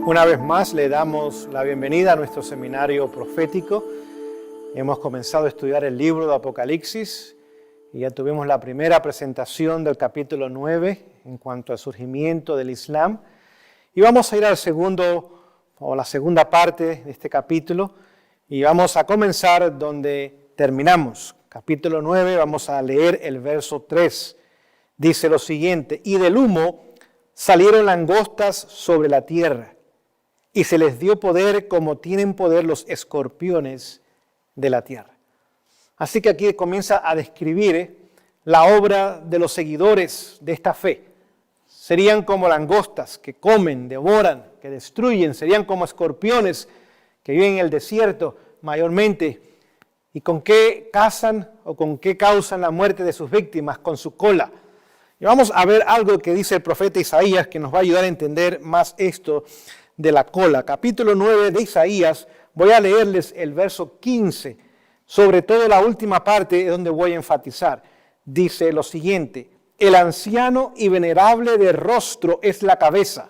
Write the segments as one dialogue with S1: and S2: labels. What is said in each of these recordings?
S1: Una vez más le damos la bienvenida a nuestro seminario profético. Hemos comenzado a estudiar el libro de Apocalipsis y ya tuvimos la primera presentación del capítulo 9 en cuanto al surgimiento del Islam. Y vamos a ir al la segunda parte de este capítulo y vamos a comenzar donde terminamos. Capítulo 9, vamos a leer el verso 3. Dice lo siguiente: y del humo salieron langostas sobre la tierra, y se les dio poder como tienen poder los escorpiones de la tierra. Así que aquí comienza a describir la obra de los seguidores de esta fe. Serían como langostas que comen, devoran, que destruyen. Serían como escorpiones que viven en el desierto mayormente. ¿Y con qué cazan o con qué causan la muerte de sus víctimas? Con su cola. Y vamos a ver algo que dice el profeta Isaías que nos va a ayudar a entender más esto de la cola. Capítulo 9 de Isaías, voy a leerles el verso 15, sobre todo la última parte donde voy a enfatizar. Dice lo siguiente: el anciano y venerable de rostro es la cabeza,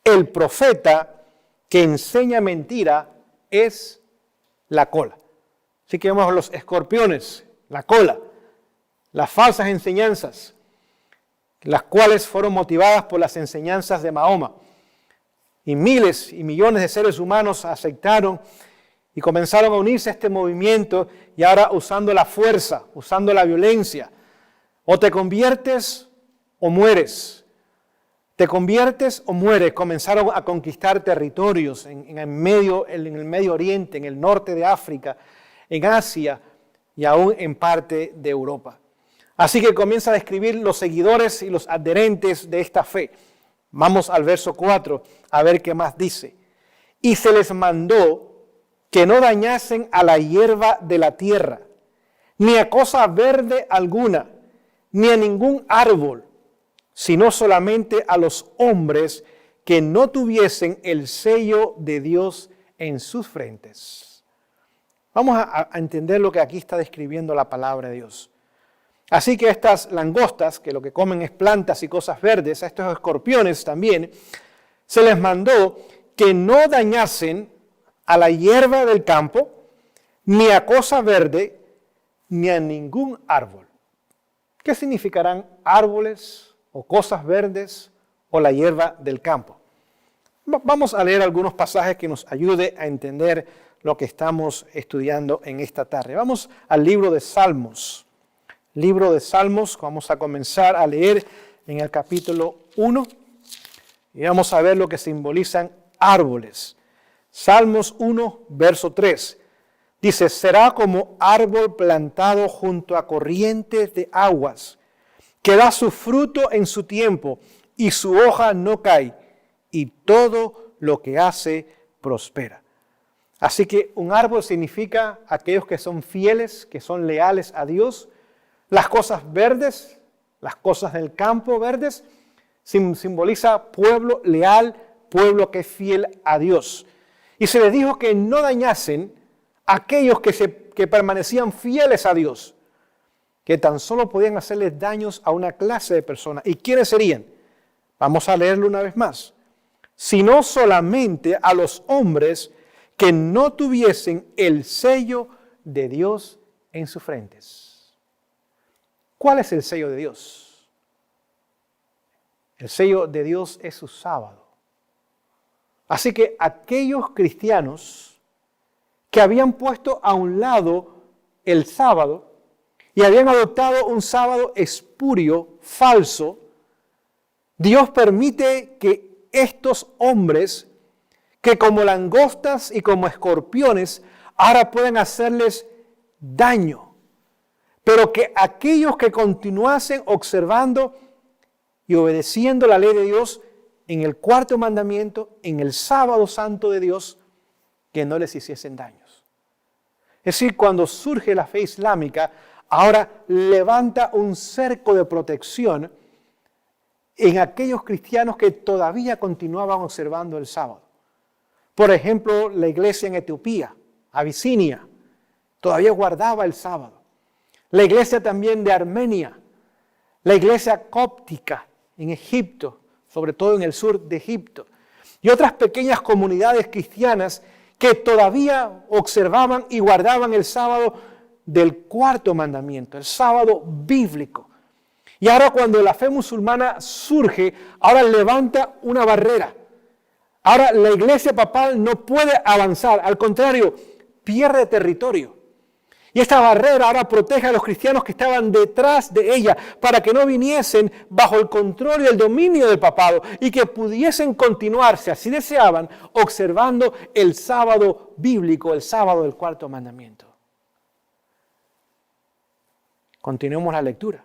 S1: el profeta que enseña mentira es la cola. Así que vemos los escorpiones, la cola, las falsas enseñanzas, las cuales fueron motivadas por las enseñanzas de Mahoma. Y miles y millones de seres humanos aceptaron y comenzaron a unirse a este movimiento, y ahora usando la fuerza, usando la violencia. O te conviertes o mueres. Te conviertes o mueres. Comenzaron a conquistar territorios en el Medio Oriente, en el norte de África, en Asia y aún en parte de Europa. Así que comienza a describir los seguidores y los adherentes de esta fe. Vamos al verso 4 a ver qué más dice. Y se les mandó que no dañasen a la hierba de la tierra, ni a cosa verde alguna, ni a ningún árbol, sino solamente a los hombres que no tuviesen el sello de Dios en sus frentes. Vamos a entender lo que aquí está describiendo la palabra de Dios. Así que estas langostas, que lo que comen es plantas y cosas verdes, a estos escorpiones también, se les mandó que no dañasen a la hierba del campo, ni a cosa verde, ni a ningún árbol. ¿Qué significarán árboles o cosas verdes o la hierba del campo? Vamos a leer algunos pasajes que nos ayude a entender lo que estamos estudiando en esta tarde. Vamos al libro de Salmos. Libro de Salmos, vamos a comenzar a leer en el capítulo 1 y vamos a ver lo que simbolizan árboles. Salmos 1, verso 3. Dice: será como árbol plantado junto a corrientes de aguas, que da su fruto en su tiempo y su hoja no cae, y todo lo que hace prospera. Así que un árbol significa aquellos que son fieles, que son leales a Dios. Las cosas verdes, las cosas del campo verdes, simboliza pueblo leal, pueblo que es fiel a Dios. Y se les dijo que no dañasen a aquellos que permanecían fieles a Dios, que tan solo podían hacerles daños a una clase de personas. ¿Y quiénes serían? Vamos a leerlo una vez más. Sino solamente a los hombres que no tuviesen el sello de Dios en sus frentes. ¿Cuál es el sello de Dios? El sello de Dios es su sábado. Así que aquellos cristianos que habían puesto a un lado el sábado y habían adoptado un sábado espurio, falso, Dios permite que estos hombres, que como langostas y como escorpiones, ahora pueden hacerles daño. Pero que aquellos que continuasen observando y obedeciendo la ley de Dios en el cuarto mandamiento, en el sábado santo de Dios, que no les hiciesen daños. Es decir, cuando surge la fe islámica, ahora levanta un cerco de protección en aquellos cristianos que todavía continuaban observando el sábado. Por ejemplo, la iglesia en Etiopía, Abisinia, todavía guardaba el sábado. La iglesia también de Armenia, la iglesia cóptica en Egipto, sobre todo en el sur de Egipto. y otras pequeñas comunidades cristianas que todavía observaban y guardaban el sábado del cuarto mandamiento, el sábado bíblico. Y ahora cuando la fe musulmana surge, ahora levanta una barrera. Ahora la iglesia papal no puede avanzar, al contrario, pierde territorio. Y esta barrera ahora protege a los cristianos que estaban detrás de ella para que no viniesen bajo el control y el dominio del papado y que pudiesen continuar, si así deseaban, observando el sábado bíblico, el sábado del cuarto mandamiento. Continuemos la lectura.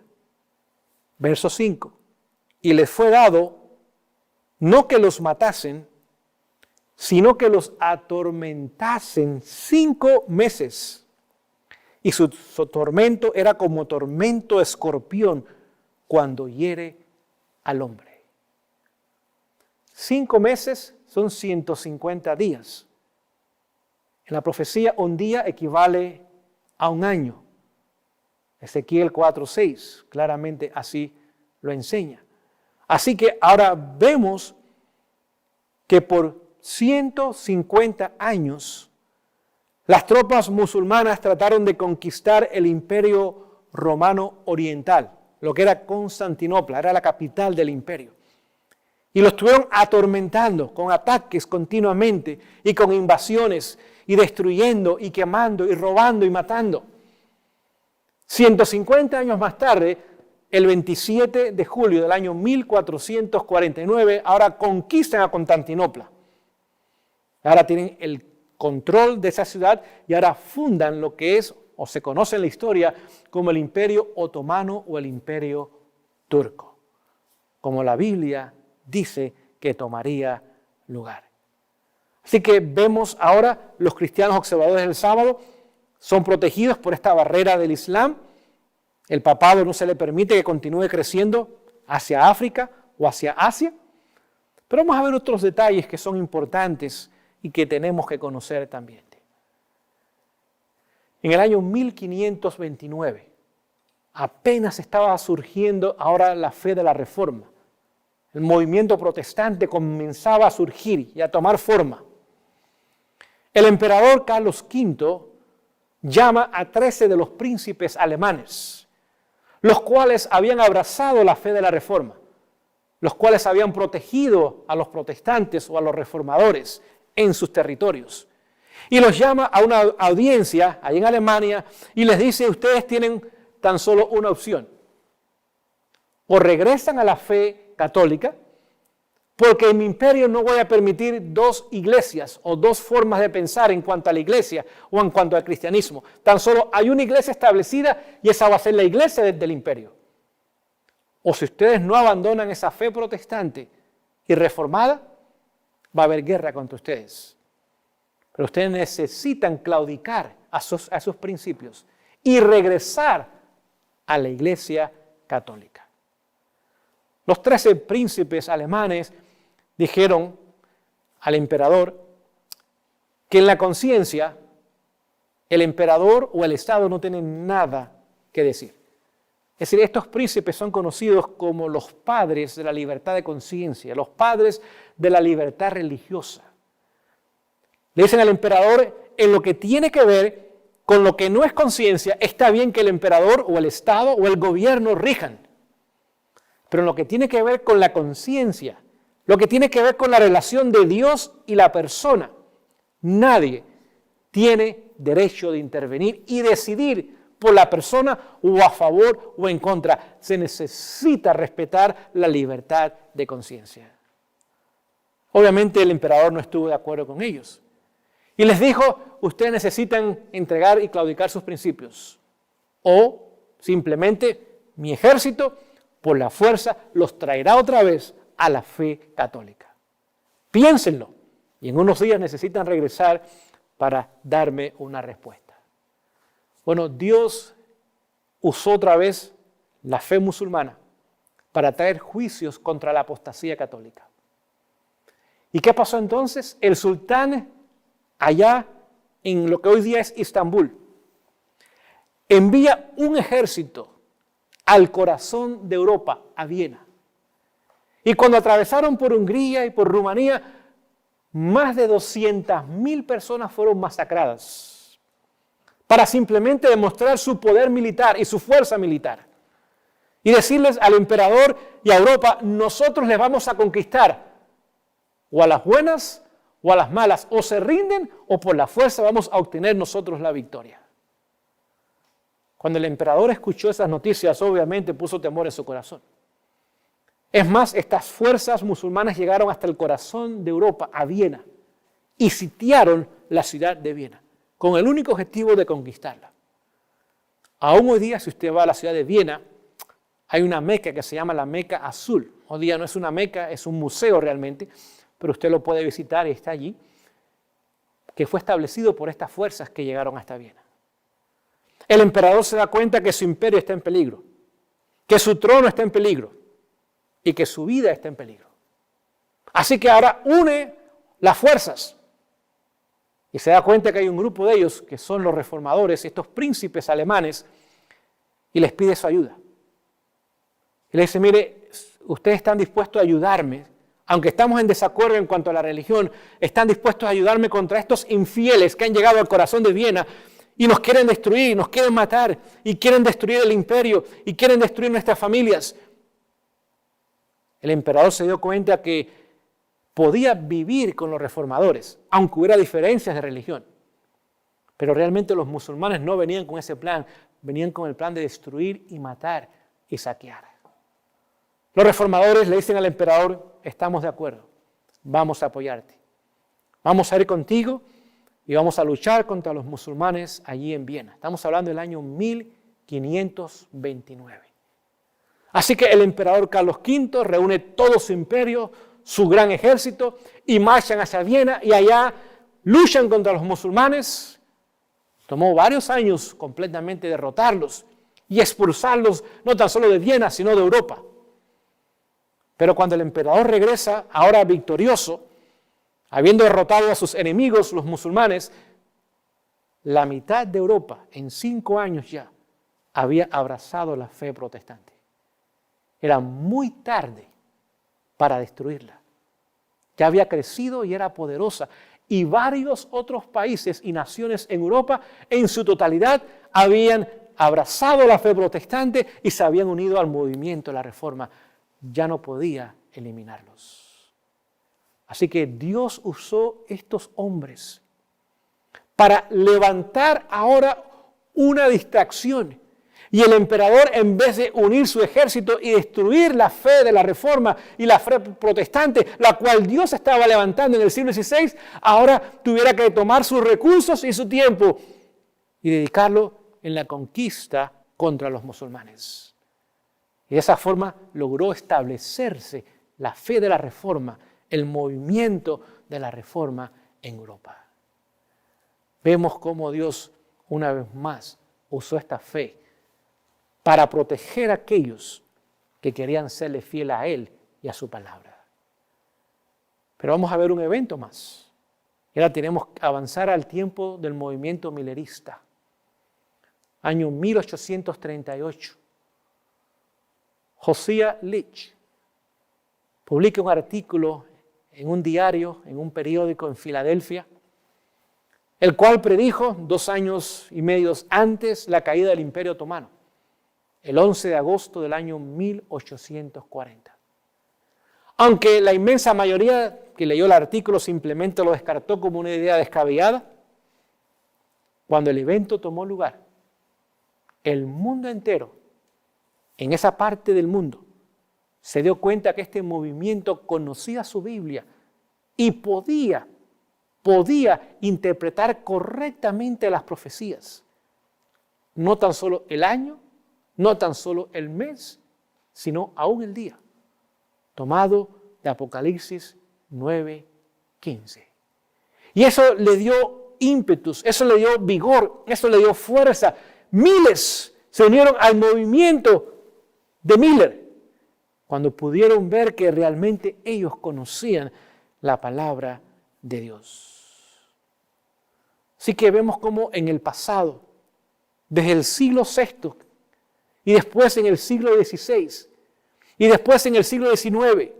S1: Verso 5. Y les fue dado no que los matasen, sino que los atormentasen 5 meses. Y su tormento era como tormento de escorpión cuando hiere al hombre. 5 meses son 150 días. En la profecía, un día equivale a un año. Ezequiel 4:6, claramente así lo enseña. Así que ahora vemos que por 150 años las tropas musulmanas trataron de conquistar el imperio romano oriental, lo que era Constantinopla, era la capital del imperio. Y lo estuvieron atormentando con ataques continuamente y con invasiones y destruyendo y quemando y robando y matando. 150 años más tarde, el 27 de julio del año 1449, ahora conquistan a Constantinopla. Ahora tienen el control de esa ciudad y ahora fundan lo que es, o se conoce en la historia, como el Imperio Otomano o el Imperio Turco, como la Biblia dice que tomaría lugar. Así que vemos ahora los cristianos observadores del sábado son protegidos por esta barrera del Islam. El papado no se le permite que continúe creciendo hacia África o hacia Asia. Pero vamos a ver otros detalles que son importantes y que tenemos que conocer también. En el año 1529, apenas estaba surgiendo ahora la fe de la Reforma. El movimiento protestante comenzaba a surgir y a tomar forma. El emperador Carlos V llama a 13 de los príncipes alemanes, los cuales habían abrazado la fe de la Reforma, los cuales habían protegido a los protestantes o a los reformadores en sus territorios. Y los llama a una audiencia allí en Alemania y les dice, ustedes tienen tan solo una opción. O regresan a la fe católica, porque en mi imperio no voy a permitir 2 iglesias o 2 formas de pensar en cuanto a la iglesia o en cuanto al cristianismo. Tan solo hay una iglesia establecida y esa va a ser la iglesia del imperio. O si ustedes no abandonan esa fe protestante y reformada, va a haber guerra contra ustedes. Pero ustedes necesitan claudicar a sus principios y regresar a la iglesia católica. Los 13 príncipes alemanes dijeron al emperador que en la conciencia el emperador o el Estado no tienen nada que decir. Es decir, estos príncipes son conocidos como los padres de la libertad de conciencia, los padres de la libertad religiosa. Le dicen al emperador, en lo que tiene que ver con lo que no es conciencia, está bien que el emperador o el Estado o el gobierno rijan. Pero en lo que tiene que ver con la conciencia, lo que tiene que ver con la relación de Dios y la persona, nadie tiene derecho de intervenir y decidir por la persona o a favor o en contra. Se necesita respetar la libertad de conciencia. Obviamente el emperador no estuvo de acuerdo con ellos. Y les dijo, ustedes necesitan entregar y claudicar sus principios. O simplemente mi ejército, por la fuerza, los traerá otra vez a la fe católica. Piénsenlo. Y en unos días necesitan regresar para darme una respuesta. Bueno, Dios usó otra vez la fe musulmana para traer juicios contra la apostasía católica. ¿Y qué pasó entonces? El sultán, allá en lo que hoy día es Estambul, envía un ejército al corazón de Europa, a Viena. Y cuando atravesaron por Hungría y por Rumanía, más de 200.000 personas fueron masacradas para simplemente demostrar su poder militar y su fuerza militar. Y decirles al emperador y a Europa, nosotros les vamos a conquistar, o a las buenas o a las malas, o se rinden o por la fuerza vamos a obtener nosotros la victoria. Cuando el emperador escuchó esas noticias, obviamente puso temor en su corazón. Es más, estas fuerzas musulmanas llegaron hasta el corazón de Europa, a Viena, y sitiaron la ciudad de Viena, con el único objetivo de conquistarla. Aún hoy día, si usted va a la ciudad de Viena, hay una meca que se llama la Meca Azul. Hoy día no es una meca, es un museo realmente, pero usted lo puede visitar y está allí, que fue establecido por estas fuerzas que llegaron hasta Viena. El emperador se da cuenta que su imperio está en peligro, que su trono está en peligro y que su vida está en peligro. Así que ahora une las fuerzas y se da cuenta que hay un grupo de ellos que son los reformadores, estos príncipes alemanes, y les pide su ayuda. Y le dice, mire, ustedes están dispuestos a ayudarme, aunque estamos en desacuerdo en cuanto a la religión, están dispuestos a ayudarme contra estos infieles que han llegado al corazón de Viena y nos quieren destruir, nos quieren matar, y quieren destruir el imperio, y quieren destruir nuestras familias. El emperador se dio cuenta que podía vivir con los reformadores, aunque hubiera diferencias de religión. Pero realmente los musulmanes no venían con ese plan, venían con el plan de destruir y matar y saquear. Los reformadores le dicen al emperador, estamos de acuerdo, vamos a apoyarte, vamos a ir contigo y vamos a luchar contra los musulmanes allí en Viena. Estamos hablando del año 1529. Así que el emperador Carlos V reúne todo su imperio, su gran ejército, y marchan hacia Viena y allá luchan contra los musulmanes. Tomó varios años completamente derrotarlos y expulsarlos no tan solo de Viena, sino de Europa. Pero cuando el emperador regresa, ahora victorioso, habiendo derrotado a sus enemigos, los musulmanes, la mitad de Europa, en 5 años ya, había abrazado la fe protestante. Era muy tarde para destruirla. Ya había crecido y era poderosa. Y varios otros países y naciones en Europa, en su totalidad, habían abrazado la fe protestante y se habían unido al movimiento de la Reforma. Ya no podía eliminarlos. Así que Dios usó estos hombres para levantar ahora una distracción. Y el emperador, en vez de unir su ejército y destruir la fe de la Reforma y la fe protestante, la cual Dios estaba levantando en el siglo XVI, ahora tuviera que tomar sus recursos y su tiempo y dedicarlo en la conquista contra los musulmanes. Y de esa forma logró establecerse la fe de la Reforma, el movimiento de la Reforma en Europa. Vemos cómo Dios, una vez más, usó esta fe para proteger a aquellos que querían serle fiel a Él y a su palabra. Pero vamos a ver un evento más. Y ahora tenemos que avanzar al tiempo del movimiento millerista. Año 1838. Josiah Litch publica un artículo en un diario, en un periódico en Filadelfia, el cual predijo 2 años y medio antes la caída del Imperio Otomano, el 11 de agosto del año 1840. Aunque la inmensa mayoría que leyó el artículo simplemente lo descartó como una idea descabellada, cuando el evento tomó lugar, el mundo entero, en esa parte del mundo, se dio cuenta que este movimiento conocía su Biblia y podía interpretar correctamente las profecías. No tan solo el año, no tan solo el mes, sino aún el día, tomado de Apocalipsis 9:15. Y eso le dio ímpetus, eso le dio vigor, eso le dio fuerza. Miles se unieron al movimiento de Miller cuando pudieron ver que realmente ellos conocían la palabra de Dios. Así que vemos cómo en el pasado, desde el siglo VI y después en el siglo XVI y después en el siglo XIX,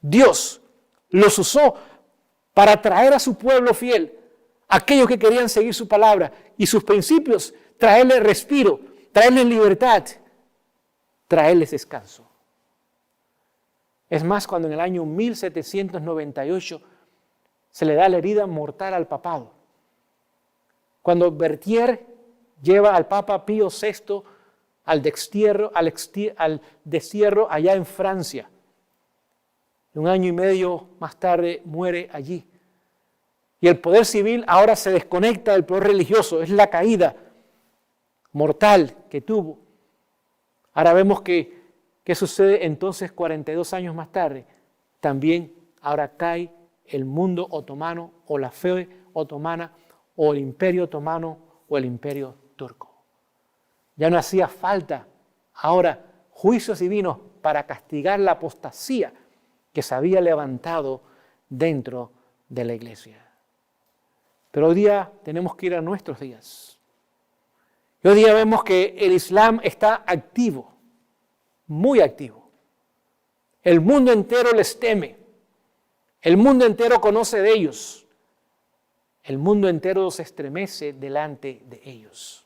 S1: Dios los usó para traer a su pueblo fiel, aquellos que querían seguir su palabra y sus principios, traerles respiro, traerles libertad, traerles descanso. Es más, cuando en el año 1798 se le da la herida mortal al papado, cuando Berthier lleva al Papa Pío VI al destierro allá en Francia. 1 año y medio más tarde muere allí. Y el poder civil ahora se desconecta del poder religioso. Es la caída mortal que tuvo. Ahora vemos ¿qué sucede entonces 42 años más tarde? También ahora cae el mundo otomano o la fe otomana o el imperio otomano o el imperio turco. Ya no hacía falta ahora juicios divinos para castigar la apostasía que se había levantado dentro de la iglesia. Pero hoy día tenemos que ir a nuestros días. Y hoy día vemos que el Islam está activo, muy activo. El mundo entero les teme. El mundo entero conoce de ellos. El mundo entero se estremece delante de ellos.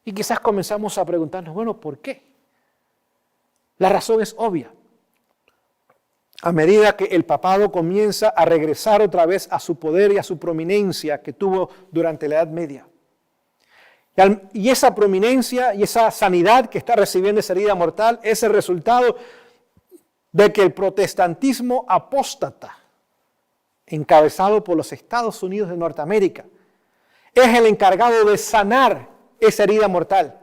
S1: Y quizás comenzamos a preguntarnos, bueno, ¿por qué? La razón es obvia. A medida que el papado comienza a regresar otra vez a su poder y a su prominencia que tuvo durante la Edad Media. Y esa prominencia y esa sanidad que está recibiendo esa herida mortal es el resultado de que el protestantismo apóstata, encabezado por los Estados Unidos de Norteamérica, es el encargado de sanar esa herida mortal,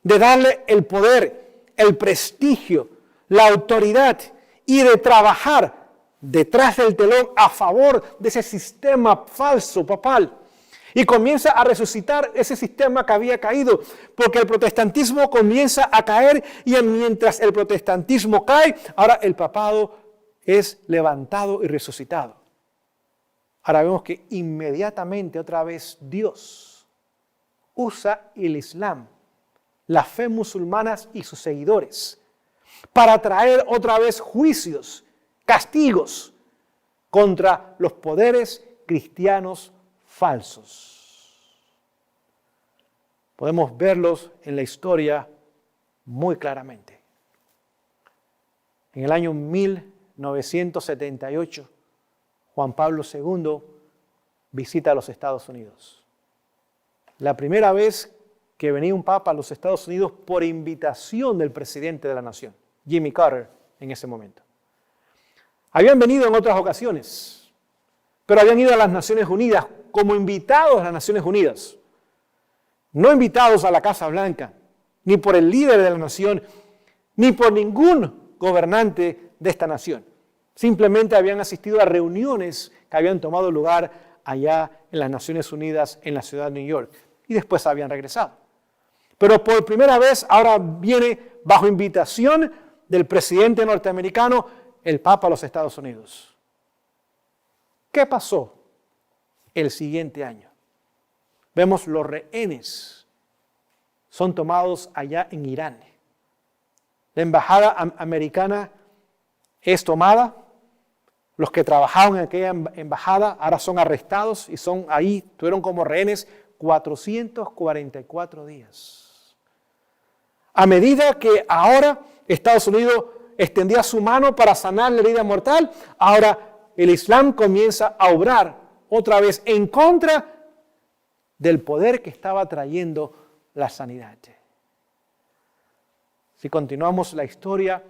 S1: de darle el poder, el prestigio, la autoridad y de trabajar detrás del telón a favor de ese sistema falso papal. Y comienza a resucitar ese sistema que había caído, porque el protestantismo comienza a caer y mientras el protestantismo cae, ahora el papado es levantado y resucitado. Ahora vemos que inmediatamente otra vez Dios usa el Islam, la fe musulmana y sus seguidores, para traer otra vez juicios, castigos contra los poderes cristianos falsos. Podemos verlos en la historia muy claramente. En el año 1978, Juan Pablo II visita a los Estados Unidos. La primera vez que venía un papa a los Estados Unidos por invitación del presidente de la nación, Jimmy Carter, en ese momento. Habían venido en otras ocasiones, pero habían ido a las Naciones Unidas como invitados a las Naciones Unidas. No invitados a la Casa Blanca, ni por el líder de la nación, ni por ningún gobernante de esta nación. Simplemente habían asistido a reuniones que habían tomado lugar allá en las Naciones Unidas, en la ciudad de New York, y después habían regresado. Pero por primera vez ahora viene bajo invitación del presidente norteamericano el Papa a los Estados Unidos. ¿Qué pasó el siguiente año? Vemos los rehenes son tomados allá en Irán. La embajada americana es tomada. Los que trabajaban en aquella embajada ahora son arrestados y son ahí, estuvieron como rehenes 444 días. A medida que ahora Estados Unidos extendía su mano para sanar la herida mortal, ahora el Islam comienza a obrar otra vez en contra del poder que estaba trayendo la sanidad. Si continuamos la historia,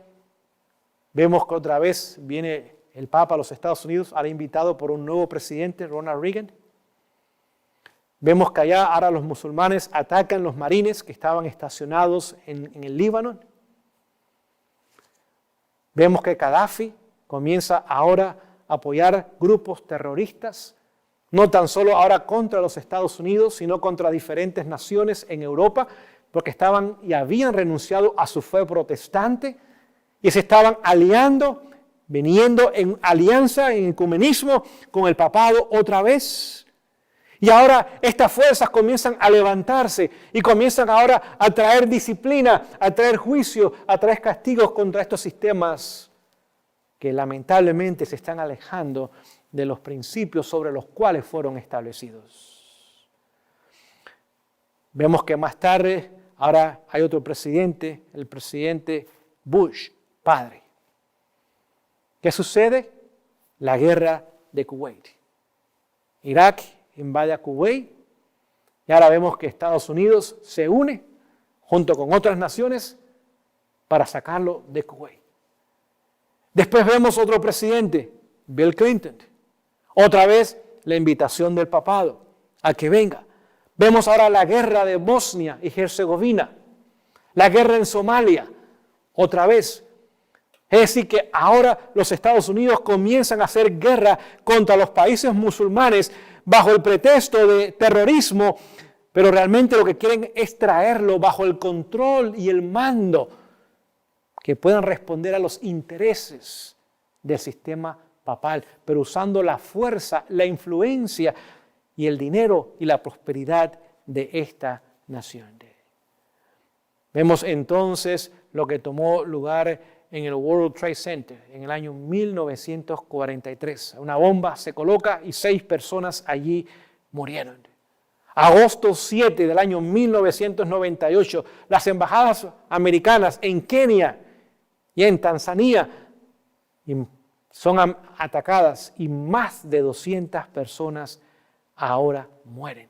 S1: vemos que otra vez viene el Papa a los Estados Unidos, ahora invitado por un nuevo presidente, Ronald Reagan. Vemos que allá ahora los musulmanes atacan los marines que estaban estacionados en el Líbano. Vemos que Gaddafi comienza ahora a apoyar grupos terroristas, no tan solo ahora contra los Estados Unidos, sino contra diferentes naciones en Europa, porque estaban y habían renunciado a su fe protestante y se estaban aliando, viniendo en alianza, en ecumenismo con el papado otra vez. Y ahora estas fuerzas comienzan a levantarse y comienzan ahora a traer disciplina, a traer juicio, a traer castigos contra estos sistemas que lamentablemente se están alejando de los principios sobre los cuales fueron establecidos. Vemos que más tarde, ahora hay otro presidente, el presidente Bush, padre. ¿Qué sucede? La guerra de Kuwait. Irak invade a Kuwait y ahora vemos que Estados Unidos se une junto con otras naciones para sacarlo de Kuwait. Después vemos otro presidente, Bill Clinton. Otra vez la invitación del papado a que venga. Vemos ahora la guerra de Bosnia y Herzegovina, la guerra en Somalia, otra vez. Es decir, que ahora los Estados Unidos comienzan a hacer guerra contra los países musulmanes bajo el pretexto de terrorismo, pero realmente lo que quieren es traerlo bajo el control y el mando que puedan responder a los intereses del sistema papal, pero usando la fuerza, la influencia y el dinero y la prosperidad de esta nación. Vemos entonces lo que tomó lugar en el World Trade Center en el año 1943. Una bomba se coloca y 6 personas allí murieron. Agosto 7 del año 1998, las embajadas americanas en Kenia y en Tanzania son atacadas y más de 200 personas ahora mueren.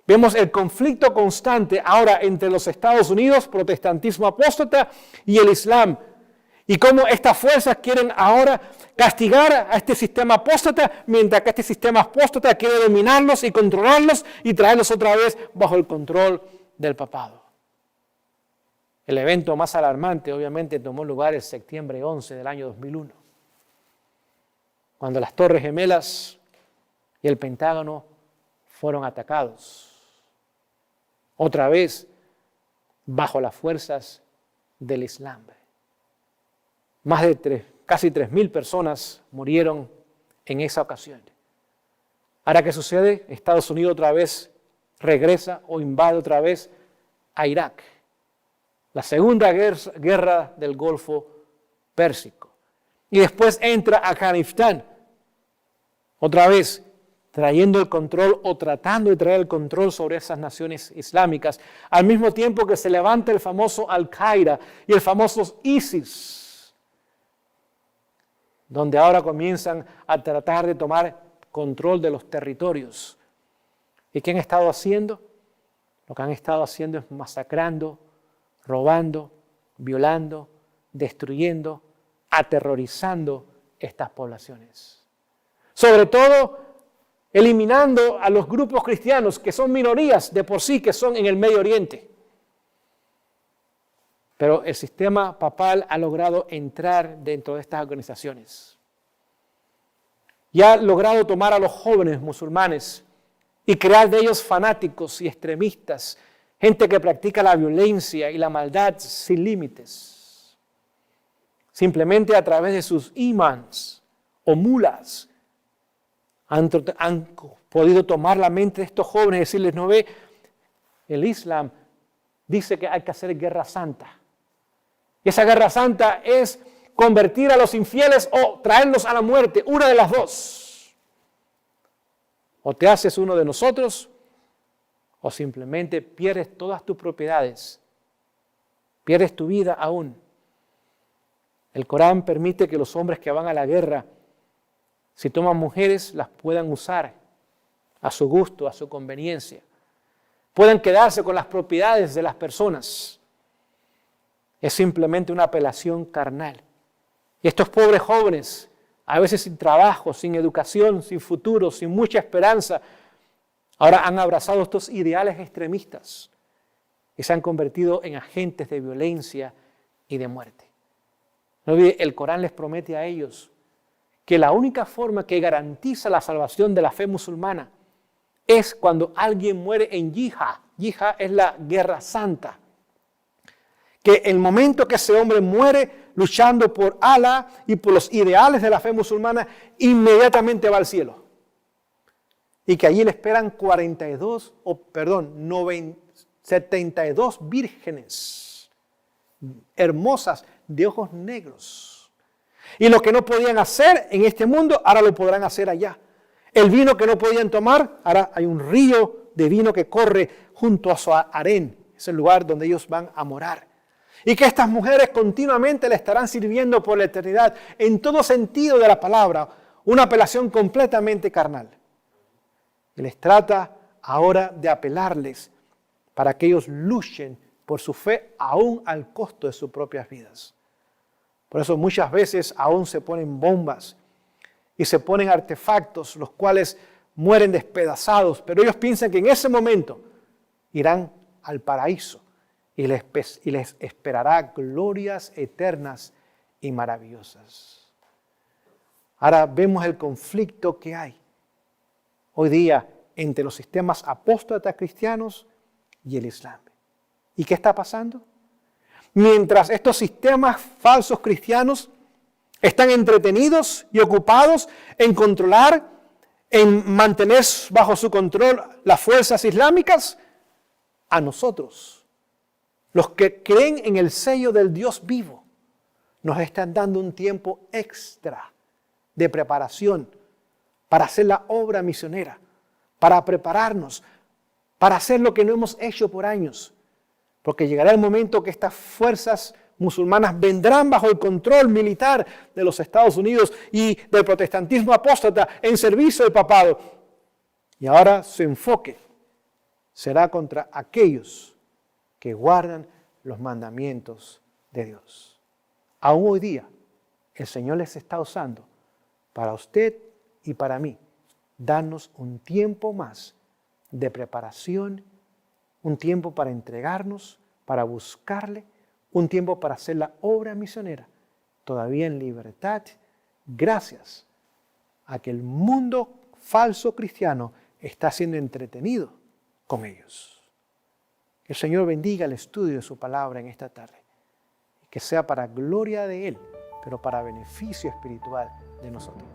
S1: Vemos el conflicto constante ahora entre los Estados Unidos, protestantismo apóstata, y el Islam. Y cómo estas fuerzas quieren ahora castigar a este sistema apóstata, mientras que este sistema apóstata quiere dominarlos y controlarlos y traerlos otra vez bajo el control del papado. El evento más alarmante obviamente tomó lugar el septiembre 11 del año 2001, cuando las Torres Gemelas y el Pentágono fueron atacados. Otra vez bajo las fuerzas del Islam. Más de casi 3.000 personas murieron en esa ocasión. Ahora, ¿qué sucede? Estados Unidos otra vez regresa o invade otra vez a Irak. La segunda guerra del Golfo Pérsico. Y después entra a Afganistán. Otra vez trayendo el control o tratando de traer el control sobre esas naciones islámicas. Al mismo tiempo que se levanta el famoso Al-Qaeda y el famoso ISIS, donde ahora comienzan a tratar de tomar control de los territorios. ¿Y qué han estado haciendo? Lo que han estado haciendo es masacrando, robando, violando, destruyendo, aterrorizando estas poblaciones. Sobre todo, eliminando a los grupos cristianos, que son minorías de por sí, que son en el Medio Oriente. Pero el sistema papal ha logrado entrar dentro de estas organizaciones. Y ha logrado tomar a los jóvenes musulmanes y crear de ellos fanáticos y extremistas, gente que practica la violencia y la maldad sin límites. Simplemente a través de sus imams o mulas han podido tomar la mente de estos jóvenes y decirles, no ve, el Islam dice que hay que hacer guerra santa. Y esa guerra santa es convertir a los infieles o traerlos a la muerte, una de las dos. O te haces uno de nosotros, o simplemente pierdes todas tus propiedades, pierdes tu vida aún. El Corán permite que los hombres que van a la guerra, si toman mujeres, las puedan usar a su gusto, a su conveniencia. Puedan quedarse con las propiedades de las personas. Es simplemente una apelación carnal. Y estos pobres jóvenes, a veces sin trabajo, sin educación, sin futuro, sin mucha esperanza, ahora han abrazado estos ideales extremistas y se han convertido en agentes de violencia y de muerte. No olvide, el Corán les promete a ellos que la única forma que garantiza la salvación de la fe musulmana es cuando alguien muere en yihad. Yihad es la guerra santa. Que el momento que ese hombre muere luchando por Alá y por los ideales de la fe musulmana, inmediatamente va al cielo. Y que allí le esperan 72 vírgenes hermosas de ojos negros. Y lo que no podían hacer en este mundo, ahora lo podrán hacer allá. El vino que no podían tomar, ahora hay un río de vino que corre junto a su harén. Es el lugar donde ellos van a morar. Y que estas mujeres continuamente le estarán sirviendo por la eternidad, en todo sentido de la palabra, una apelación completamente carnal. Y les trata ahora de apelarles para que ellos luchen por su fe aún al costo de sus propias vidas. Por eso muchas veces aún se ponen bombas y se ponen artefactos, los cuales mueren despedazados, pero ellos piensan que en ese momento irán al paraíso y les esperará glorias eternas y maravillosas. Ahora vemos el conflicto que hay hoy día entre los sistemas apóstatas cristianos y el Islam. ¿Y qué está pasando? Mientras estos sistemas falsos cristianos están entretenidos y ocupados en controlar, en mantener bajo su control las fuerzas islámicas, a nosotros, los que creen en el sello del Dios vivo, nos están dando un tiempo extra de preparación para hacer la obra misionera, para prepararnos, para hacer lo que no hemos hecho por años. Porque llegará el momento que estas fuerzas musulmanas vendrán bajo el control militar de los Estados Unidos y del protestantismo apóstata en servicio del papado. Y ahora su enfoque será contra aquellos que guardan los mandamientos de Dios. Aún hoy día, el Señor les está usando para usted y para mí, darnos un tiempo más de preparación, un tiempo para entregarnos, para buscarle, un tiempo para hacer la obra misionera, todavía en libertad, gracias a que el mundo falso cristiano está siendo entretenido con ellos. Que el Señor bendiga el estudio de su palabra en esta tarde, y que sea para gloria de Él, pero para beneficio espiritual de nosotros.